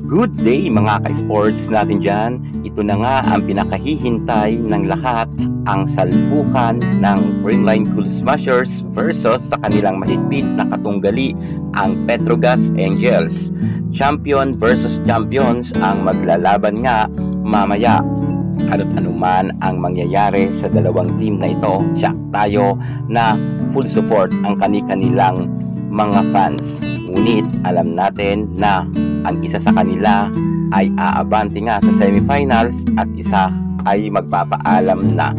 Good day mga ka-sports natin dyan. Ito na nga ang pinakahihintay ng lahat, ang salpukan ng Creamline Cool Smashers versus sa kanilang mahigpit na katunggali, ang Petrogas Angels. Champion versus champions ang maglalaban nga mamaya. Ano't anuman ang mangyayari sa dalawang team na ito, tiyak tayo na full support ang kani-kanilang mga fans. Ngunit alam natin na ang isa sa kanila ay aabante nga sa semifinals at isa ay magpapaalam na.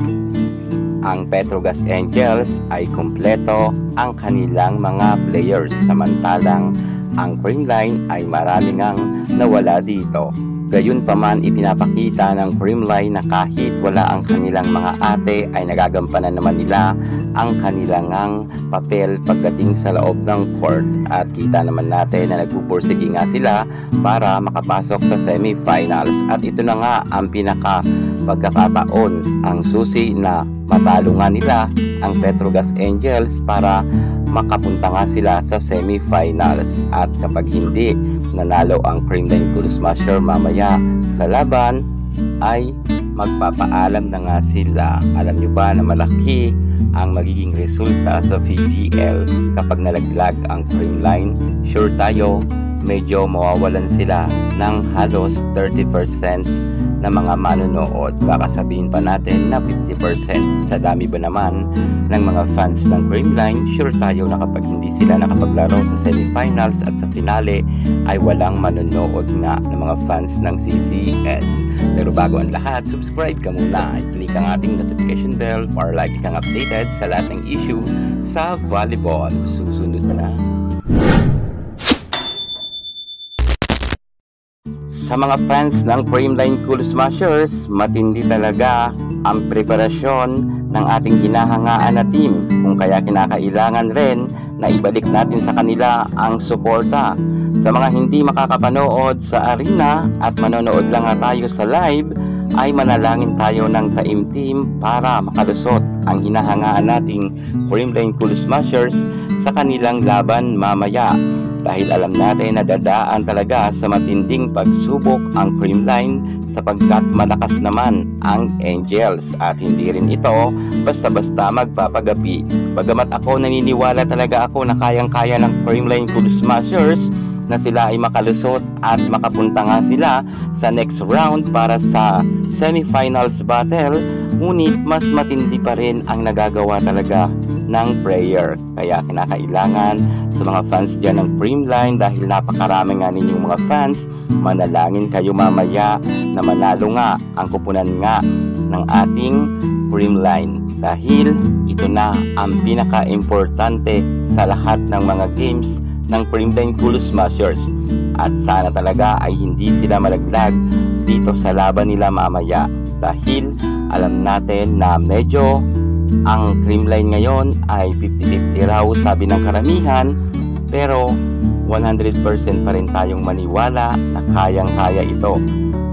Ang Petrogas Angels ay kumpleto ang kanilang mga players, samantalang ang Creamline ay maraming ang nawala dito. Gayunpaman, ipinapakita ng Creamline na kahit wala ang kanilang mga ate ay nagagampanan naman nila ang kanilang papel pagdating sa loob ng court, at kita naman natin na nagpupursige nga sila para makapasok sa semifinals. At ito na nga ang pinaka pagkakataon, ang susi na matalo nga nila ang Petrogas Angels para makapunta nga sila sa semifinals. At kapag hindi nanalo ang Creamline Cool Smasher mamaya sa laban, ay magpapaalam na nga sila. Alam nyo ba na malaki ang magiging resulta sa VGL kapag nalaglag ang Creamline? Sure tayo, medyo mawawalan sila ng halos 30% na mga manonood. Baka sabihin pa natin na 50%. Sa dami ba naman ng mga fans ng Creamline, sure tayo na kapag hindi sila nakapaglaro sa semifinals at sa finale ay walang manonood nga ng mga fans ng CCS. Pero bago ang lahat, subscribe ka muna, i-click ang ating notification bell para lagi kang updated sa lahat ng issue sa volleyball. Susunod na. Sa mga fans ng Creamline Cool Smashers, matindi talaga ang preparasyon ng ating hinahangaan na team, kung kaya kinakailangan rin na ibalik natin sa kanila ang suporta. Sa mga hindi makakapanood sa arena at manonood lang nga tayo sa live, ay manalangin tayo ng Taim Team para makalusot ang hinahangaan nating Creamline Cool Smashers sa kanilang laban mamaya. Dahil alam natin na dadaan talaga sa matinding pagsubok ang Creamline sapagkat malakas naman ang Angels, at hindi rin ito basta-basta magpapagapi. Bagamat ako naniniwala talaga ako na kayang-kaya ng Creamline Cool Smashers na sila ay makalusot at makapunta nga sila sa next round para sa semifinals battle, ngunit mas matindi pa rin ang nagagawa talaga ng prayer. Kaya kinakailangan sa mga fans dyan ng Creamline, dahil napakarami nga ninyong mga fans, manalangin kayo mamaya na manalo nga ang kupunan nga ng ating Creamline, dahil ito na ang pinaka-importante sa lahat ng mga games ng Creamline Cool Smashers. At sana talaga ay hindi sila malaglag dito sa laban nila mamaya, dahil alam natin na medyo ang Creamline ngayon ay 50-50 raw sabi ng karamihan, pero 100% pa rin tayong maniwala na kayang-kaya ito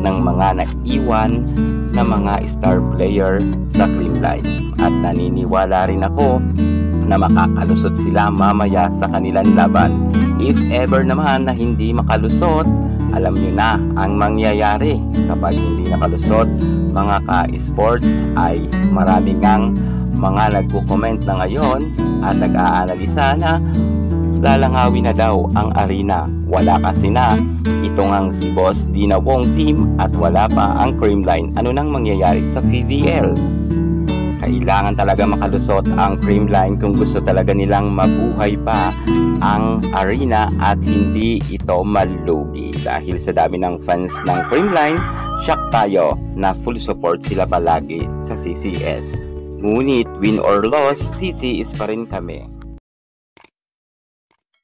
ng mga naiwan na mga star player sa Creamline. At naniniwala rin ako na makakalusot sila mamaya sa kanilang laban. If ever naman na hindi makalusot, alam nyo na ang mangyayari. Kapag hindi nakalusot mga ka-sports, ay maraming ngang mga nagko-comment na ngayon at nag-aanalisa na lalangawin na daw ang arena. Wala kasi na itong ang si Boss Dina Wong team at wala pa ang Creamline. Ano nang mangyayari sa PVL? Kailangan talaga makalusot ang Creamline kung gusto talaga nilang mabuhay pa ang arena at hindi ito malugi. Dahil sa dami ng fans ng Creamline, shock tayo na full support sila palagi sa CCS. Ngunit win or loss, CCS pa rin kami.